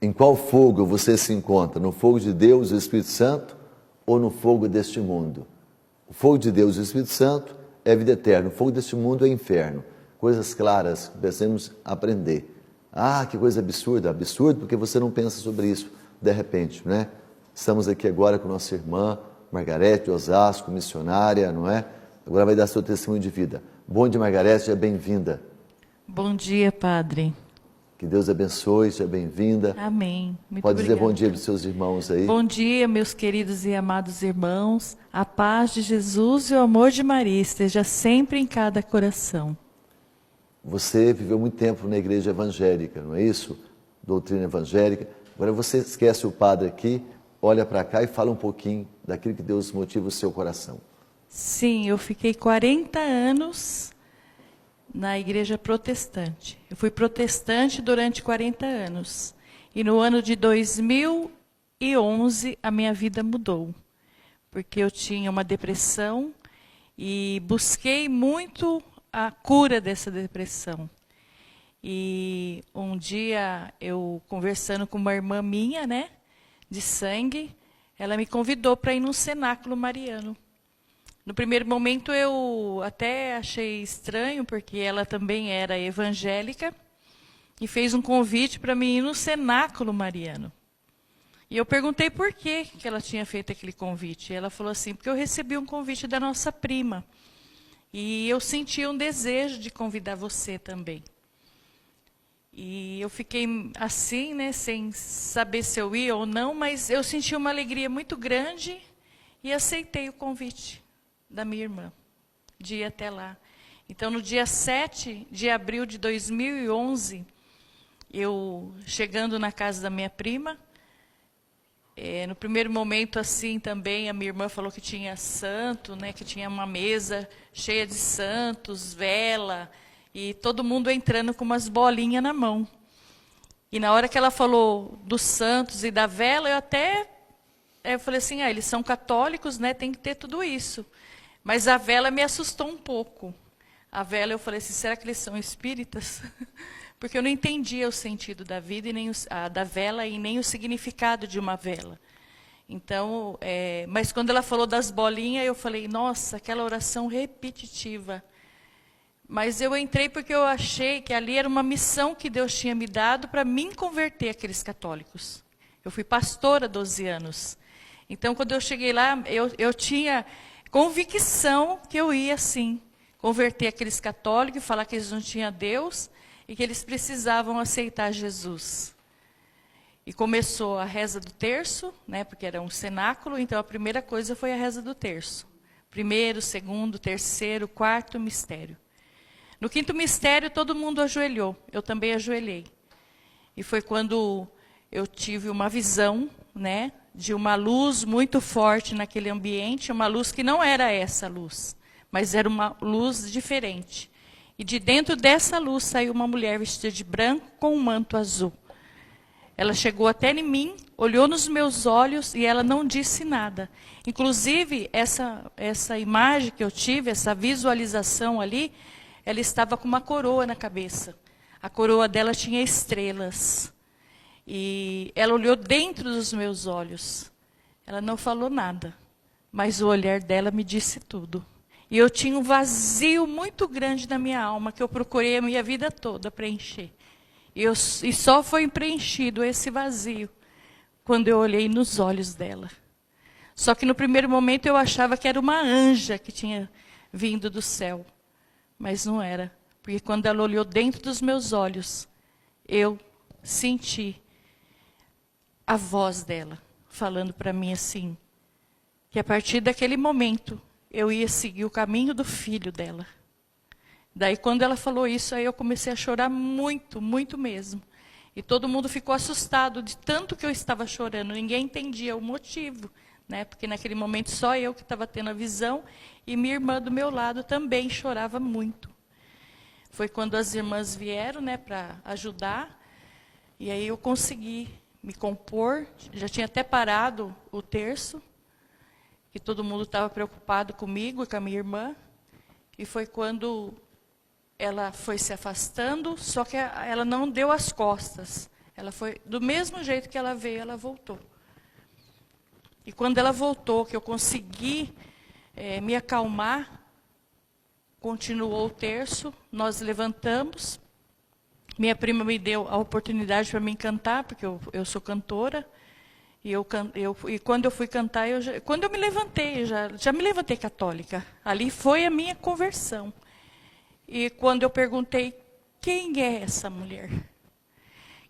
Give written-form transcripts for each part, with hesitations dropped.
Em qual fogo você se encontra? No fogo de Deus, o Espírito Santo, ou no fogo deste mundo? O fogo de Deus e o Espírito Santo é vida eterna. O fogo deste mundo é inferno. Coisas claras que precisamos aprender. Ah, que coisa absurda. Absurdo porque você não pensa sobre isso de repente, né? Estamos aqui agora com nossa irmã Margarete Osasco, missionária, não é? Agora vai dar seu testemunho de vida. Bom dia, Margarete, seja bem-vinda. Bom dia, Padre. Que Deus abençoe, seja bem-vinda. Amém. Muito Pode dizer obrigada. bom dia para os seus irmãos aí. Bom dia, meus queridos e amados irmãos. A paz de Jesus e o amor de Maria esteja sempre em cada coração. Você viveu muito tempo na igreja evangélica, não é isso? Doutrina evangélica. Agora você esquece o padre aqui, olha para cá e fala um pouquinho daquilo que Deus motiva o seu coração. Sim, eu fiquei 40 anos na igreja protestante. Eu fui protestante durante 40 anos. E no ano de 2011 a minha vida mudou. Porque eu tinha uma depressão e busquei muito a cura dessa depressão. E um dia eu conversando com uma irmã minha, né, de sangue, ela me convidou para ir num cenáculo mariano. No primeiro momento eu até achei estranho, porque ela também era evangélica, e fez um convite para mim ir no cenáculo mariano. E eu perguntei por que ela tinha feito aquele convite. E ela falou assim, porque eu recebi um convite da nossa prima, e eu senti um desejo de convidar você também. E eu fiquei assim, né, sem saber se eu ia ou não, mas eu senti uma alegria muito grande e aceitei o convite da minha irmã, de ir até lá. Então, no dia 7 de abril de 2011, eu chegando na casa da minha prima, no primeiro momento, assim, também, a minha irmã falou que tinha santo, né, que tinha uma mesa cheia de santos, vela, e todo mundo entrando com umas bolinhas na mão. E na hora que ela falou dos santos e da vela, eu falei assim, eles são católicos, né, tem que ter tudo isso. Mas a vela me assustou um pouco. A vela, eu falei assim, será que eles são espíritas? Porque eu não entendia o sentido da vida, da vela e nem o significado de uma vela. Então, mas quando ela falou das bolinhas, eu falei, nossa, aquela oração repetitiva. Mas eu entrei porque eu achei que ali era uma missão que Deus tinha me dado para mim converter aqueles católicos. Eu fui pastora há 12 anos. Então, quando eu cheguei lá, eu tinha convicção que eu ia, sim, converter aqueles católicos e falar que eles não tinham Deus e que eles precisavam aceitar Jesus. E começou a reza do terço, né, porque era um cenáculo, então a primeira coisa foi a reza do terço. Primeiro, segundo, terceiro, quarto mistério. No quinto mistério, todo mundo ajoelhou, eu também ajoelhei. E foi quando eu tive uma visão, né, de uma luz muito forte naquele ambiente, uma luz que não era essa luz, mas era uma luz diferente. E de dentro dessa luz saiu uma mulher vestida de branco com um manto azul. Ela chegou até em mim, olhou nos meus olhos e ela não disse nada. Inclusive, essa imagem que eu tive, essa visualização ali, ela estava com uma coroa na cabeça. A coroa dela tinha estrelas. E ela olhou dentro dos meus olhos. Ela não falou nada, mas o olhar dela me disse tudo. E eu tinha um vazio muito grande na minha alma, que eu procurei a minha vida toda preencher. E só foi preenchido esse vazio quando eu olhei nos olhos dela. Só que no primeiro momento eu achava que era uma anja que tinha vindo do céu. Mas não era, porque quando ela olhou dentro dos meus olhos, eu senti a voz dela, falando para mim assim, que a partir daquele momento, eu ia seguir o caminho do filho dela. Daí, quando ela falou isso, aí eu comecei a chorar muito, muito mesmo. E todo mundo ficou assustado de tanto que eu estava chorando, ninguém entendia o motivo, né? Porque naquele momento só eu que estava tendo a visão, e minha irmã do meu lado também chorava muito. Foi quando as irmãs vieram, né, para ajudar, e aí eu consegui me compor, já tinha até parado o terço, que todo mundo estava preocupado comigo e com a minha irmã, e foi quando ela foi se afastando, só que ela não deu as costas, Ela foi do mesmo jeito que ela veio, ela voltou. E quando ela voltou, que eu consegui me acalmar, continuou o terço, nós levantamos. Minha prima me deu a oportunidade para mim cantar, porque eu sou cantora. E quando eu fui cantar, quando eu me levantei, já me levantei católica. Ali foi a minha conversão. E quando eu perguntei, quem é essa mulher?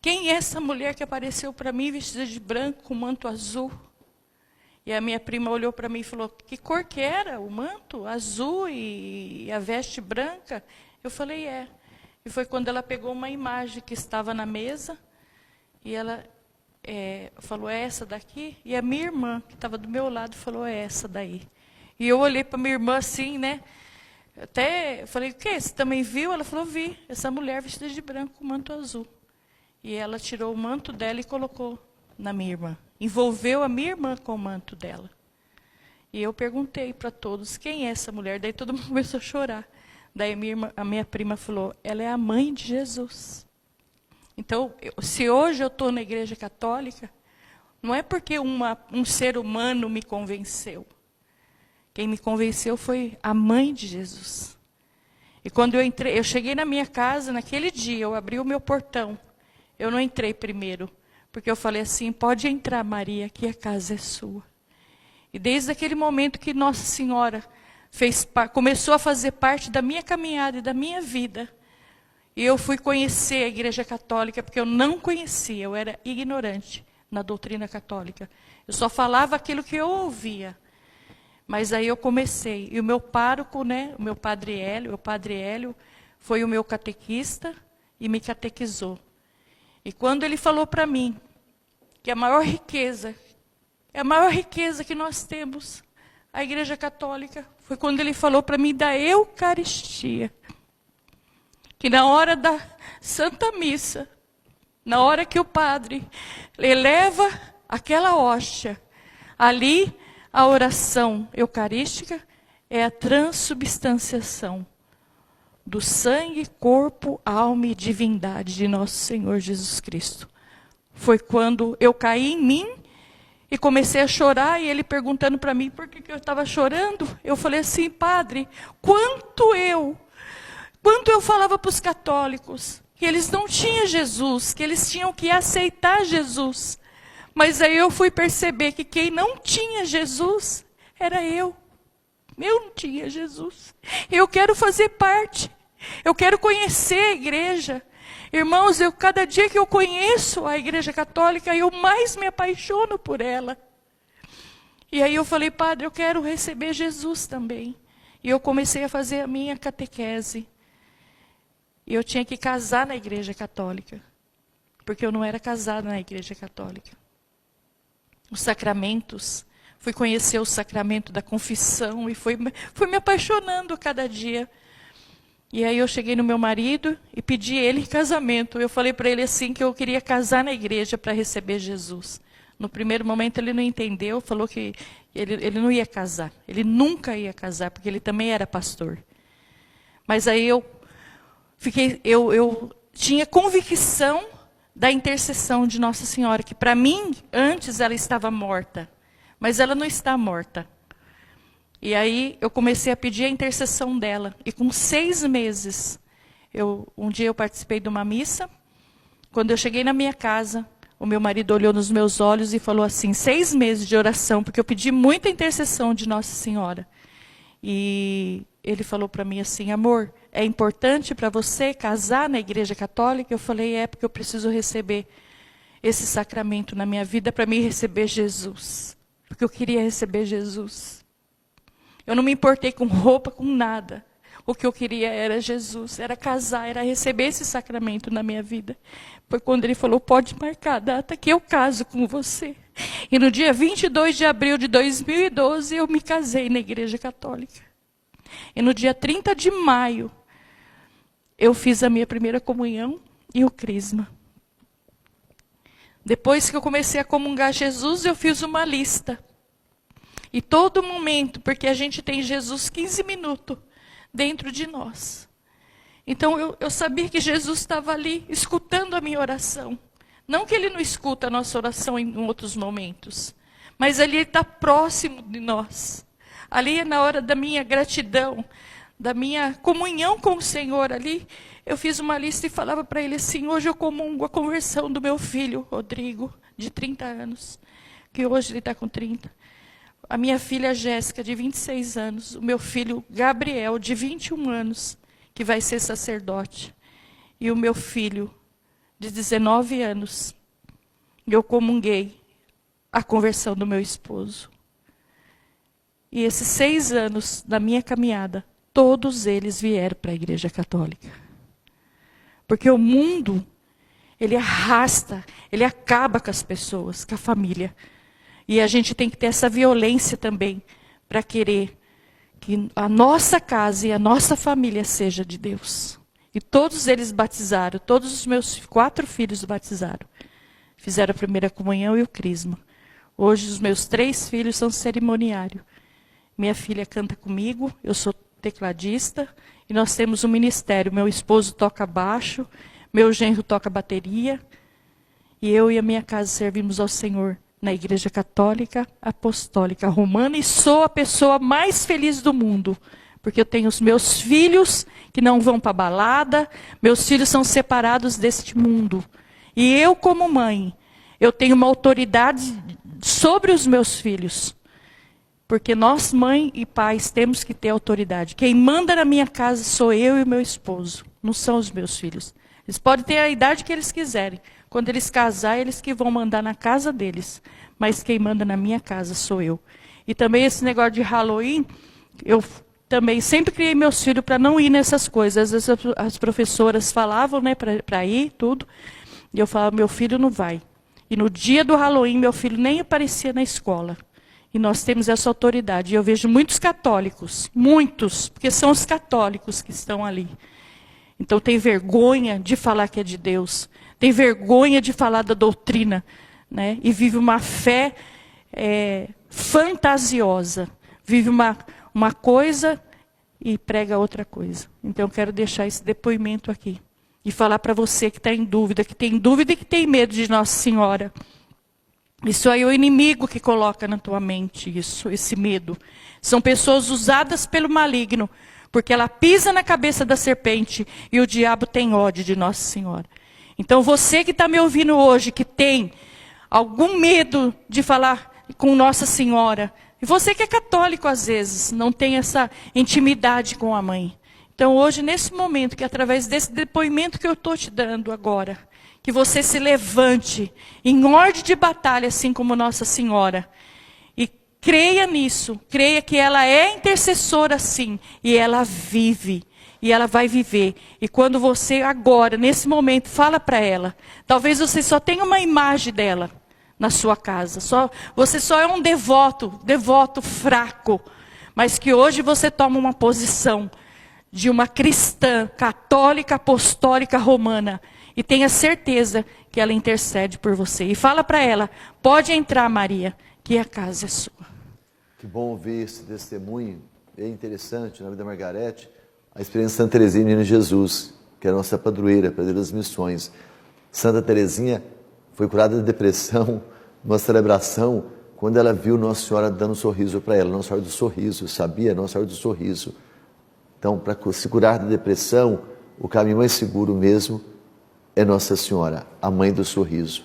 Quem é essa mulher que apareceu para mim vestida de branco, com manto azul? E a minha prima olhou para mim e falou, que cor que era o manto? Azul e a veste branca? Eu falei, é. E foi quando ela pegou uma imagem que estava na mesa, e ela falou, é essa daqui? E a minha irmã, que estava do meu lado, falou, é essa daí. E eu olhei para minha irmã assim, né? Até falei, o quê? Você também viu? Ela falou, vi. Essa mulher vestida de branco com manto azul. E ela tirou o manto dela e colocou na minha irmã. Envolveu a minha irmã com o manto dela. E eu perguntei para todos, quem é essa mulher? Daí todo mundo começou a chorar. Daí a minha prima falou, ela é a mãe de Jesus. Então, se hoje eu estou na igreja católica, não é porque um ser humano me convenceu. Quem me convenceu foi a mãe de Jesus. E quando eu cheguei na minha casa, naquele dia, eu abri o meu portão. Eu não entrei primeiro, porque eu falei assim, pode entrar, Maria, que a casa é sua. E desde aquele momento que Nossa Senhora começou a fazer parte da minha caminhada e da minha vida, e eu fui conhecer a Igreja Católica, porque eu não conhecia, eu era ignorante na doutrina católica. Eu só falava aquilo que eu ouvia. Mas aí eu comecei, e o meu pároco, né, o padre Hélio, foi o meu catequista e me catequizou. E quando ele falou para mim que a maior riqueza que nós temos, a Igreja Católica, foi quando ele falou para mim da Eucaristia. Que na hora da Santa Missa, na hora que o padre eleva aquela hóstia, ali a oração eucarística é a transubstanciação do sangue, corpo, alma e divindade de nosso Senhor Jesus Cristo. Foi quando eu caí em mim e comecei a chorar, e ele perguntando para mim por que eu estava chorando. Eu falei assim, padre, quanto eu falava para os católicos que eles não tinham Jesus, que eles tinham que aceitar Jesus. Mas aí eu fui perceber que quem não tinha Jesus era eu. Eu não tinha Jesus. Eu quero fazer parte. Eu quero conhecer a igreja. Irmãos, cada dia que eu conheço a Igreja Católica, eu mais me apaixono por ela. E aí eu falei, padre, eu quero receber Jesus também. E eu comecei a fazer a minha catequese. E eu tinha que casar na Igreja Católica, porque eu não era casada na Igreja Católica. Os sacramentos, fui conhecer o sacramento da confissão e fui me apaixonando a cada dia. E aí eu cheguei no meu marido e pedi ele em casamento. Eu falei para ele assim que eu queria casar na igreja para receber Jesus. No primeiro momento ele não entendeu, falou que ele não ia casar. Ele nunca ia casar, porque ele também era pastor. Mas aí eu tinha convicção da intercessão de Nossa Senhora, que para mim, antes ela estava morta, mas ela não está morta. E aí eu comecei a pedir a intercessão dela, e com 6 meses, um dia eu participei de uma missa, quando eu cheguei na minha casa, o meu marido olhou nos meus olhos e falou assim, 6 meses de oração, porque eu pedi muita intercessão de Nossa Senhora. E ele falou para mim assim, amor, é importante para você casar na Igreja Católica? Eu falei, porque eu preciso receber esse sacramento na minha vida para mim receber Jesus. Porque eu queria receber Jesus. Eu não me importei com roupa, com nada. O que eu queria era Jesus, era casar, era receber esse sacramento na minha vida. Foi quando ele falou, pode marcar a data que eu caso com você. E no dia 22 de abril de 2012, eu me casei na Igreja Católica. E no dia 30 de maio, eu fiz a minha primeira comunhão e o crisma. Depois que eu comecei a comungar Jesus, eu fiz uma lista. E todo momento, porque a gente tem Jesus 15 minutos dentro de nós. Então eu sabia que Jesus estava ali, escutando a minha oração. Não que Ele não escuta a nossa oração em outros momentos, mas ali Ele está próximo de nós. Ali é na hora da minha gratidão, da minha comunhão com o Senhor ali. Eu fiz uma lista e falava para Ele assim: hoje eu comungo a conversão do meu filho, Rodrigo, de 30 anos, que hoje ele está com 30. A minha filha Jéssica, de 26 anos. O meu filho Gabriel, de 21 anos, que vai ser sacerdote. E o meu filho, de 19 anos. Eu comunguei a conversão do meu esposo. E esses 6 anos da minha caminhada, todos eles vieram para a Igreja Católica. Porque o mundo, ele arrasta, ele acaba com as pessoas, com a família. E a gente tem que ter essa violência também, para querer que a nossa casa e a nossa família seja de Deus. E todos eles batizaram, todos os meus 4 filhos batizaram. Fizeram a primeira comunhão e o crisma. Hoje os meus 3 filhos são cerimoniários. Minha filha canta comigo, eu sou tecladista, e nós temos um ministério. Meu esposo toca baixo, meu genro toca bateria, e eu e a minha casa servimos ao Senhor na Igreja Católica Apostólica Romana, e sou a pessoa mais feliz do mundo, porque eu tenho os meus filhos que não vão para balada, meus filhos são separados deste mundo. E eu, como mãe, eu tenho uma autoridade sobre os meus filhos. Porque nós, mãe e pais, temos que ter autoridade. Quem manda na minha casa sou eu e meu esposo, não são os meus filhos. Eles podem ter a idade que eles quiserem. Quando eles casarem, eles que vão mandar na casa deles. Mas quem manda na minha casa sou eu. E também esse negócio de Halloween, eu também sempre criei meus filhos para não ir nessas coisas. Às vezes as professoras falavam, né, para ir, tudo. E eu falava, meu filho não vai. E no dia do Halloween, meu filho nem aparecia na escola. E nós temos essa autoridade. E eu vejo muitos católicos, muitos, porque são os católicos que estão ali. Então tem vergonha de falar que é de Deus. Tem vergonha de falar da doutrina, né? E vive uma fé fantasiosa. Vive uma coisa e prega outra coisa. Então eu quero deixar esse depoimento aqui. E falar para você que está em dúvida, que tem dúvida e que tem medo de Nossa Senhora. Isso aí é o inimigo que coloca na tua mente isso, esse medo. São pessoas usadas pelo maligno, porque ela pisa na cabeça da serpente e o diabo tem ódio de Nossa Senhora. Então você que está me ouvindo hoje, que tem algum medo de falar com Nossa Senhora, e você que é católico às vezes, não tem essa intimidade com a mãe. Então hoje, nesse momento, que através desse depoimento que eu estou te dando agora, que você se levante em ordem de batalha, assim como Nossa Senhora. E creia nisso, creia que ela é intercessora sim, e ela vive, e ela vai viver. E quando você agora, nesse momento, fala para ela, talvez você só tenha uma imagem dela na sua casa, você só é um devoto fraco, mas que hoje você toma uma posição de uma cristã católica, apostólica, romana, e tenha certeza que ela intercede por você. E fala para ela, pode entrar, Maria, que a casa é sua. Que bom ouvir esse testemunho. É interessante, na vida da Margarete, a experiência de Santa Teresinha, Menina de Jesus, que é a nossa padroeira das missões. Santa Teresinha foi curada de depressão, numa celebração, quando ela viu Nossa Senhora dando um sorriso para ela. Nossa Senhora do Sorriso, sabia? Nossa Senhora do Sorriso. Então, para se curar da depressão, o caminho mais seguro mesmo é Nossa Senhora, a mãe do sorriso.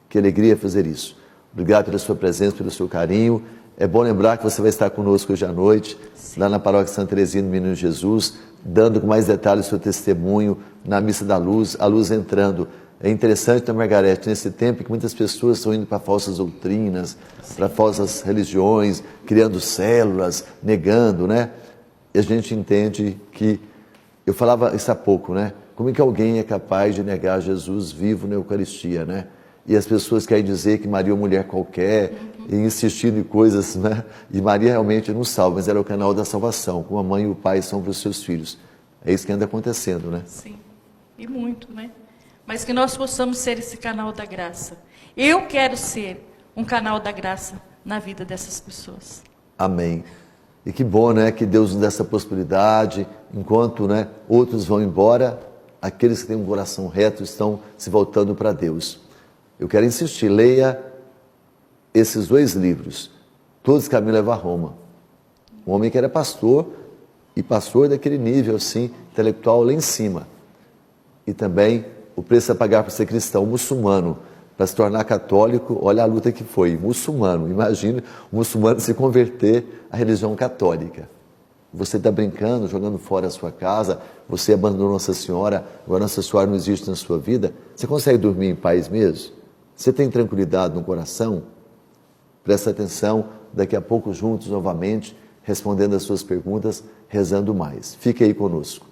Que alegria fazer isso. Obrigado pela sua presença, pelo seu carinho. É bom lembrar que você vai estar conosco hoje à noite, sim, lá na Paróquia Santa Teresinha do Menino Jesus, dando com mais detalhes o seu testemunho na Missa da Luz, a luz entrando. É interessante, né, Margarete, nesse tempo que muitas pessoas estão indo para falsas doutrinas, para falsas religiões, criando células, negando, né? E a gente entende que, eu falava isso há pouco, né? Como é que alguém é capaz de negar Jesus vivo na Eucaristia, né? E as pessoas querem dizer que Maria é uma mulher qualquer, e insistindo em coisas, né? E Maria realmente não salva, mas ela é o canal da salvação, como a mãe e o pai são para os seus filhos. É isso que anda acontecendo, né? Sim, e muito, né? Mas que nós possamos ser esse canal da graça. Eu quero ser um canal da graça na vida dessas pessoas. Amém. E que bom, né, que Deus nos dá essa possibilidade, enquanto, né, outros vão embora, aqueles que têm um coração reto estão se voltando para Deus. Eu quero insistir, leia esses 2 livros, Todos os Caminhos Levam a Roma. Um homem que era pastor, e pastor daquele nível, assim, intelectual lá em cima. E também O Preço a Pagar por Ser Cristão, muçulmano, para se tornar católico. Olha a luta que foi, muçulmano. Imagine um muçulmano se converter à religião católica. Você está brincando, jogando fora a sua casa, você abandonou Nossa Senhora, agora Nossa Senhora não existe na sua vida. Você consegue dormir em paz mesmo? Você tem tranquilidade no coração? Presta atenção, daqui a pouco juntos novamente, respondendo as suas perguntas, rezando mais. Fique aí conosco.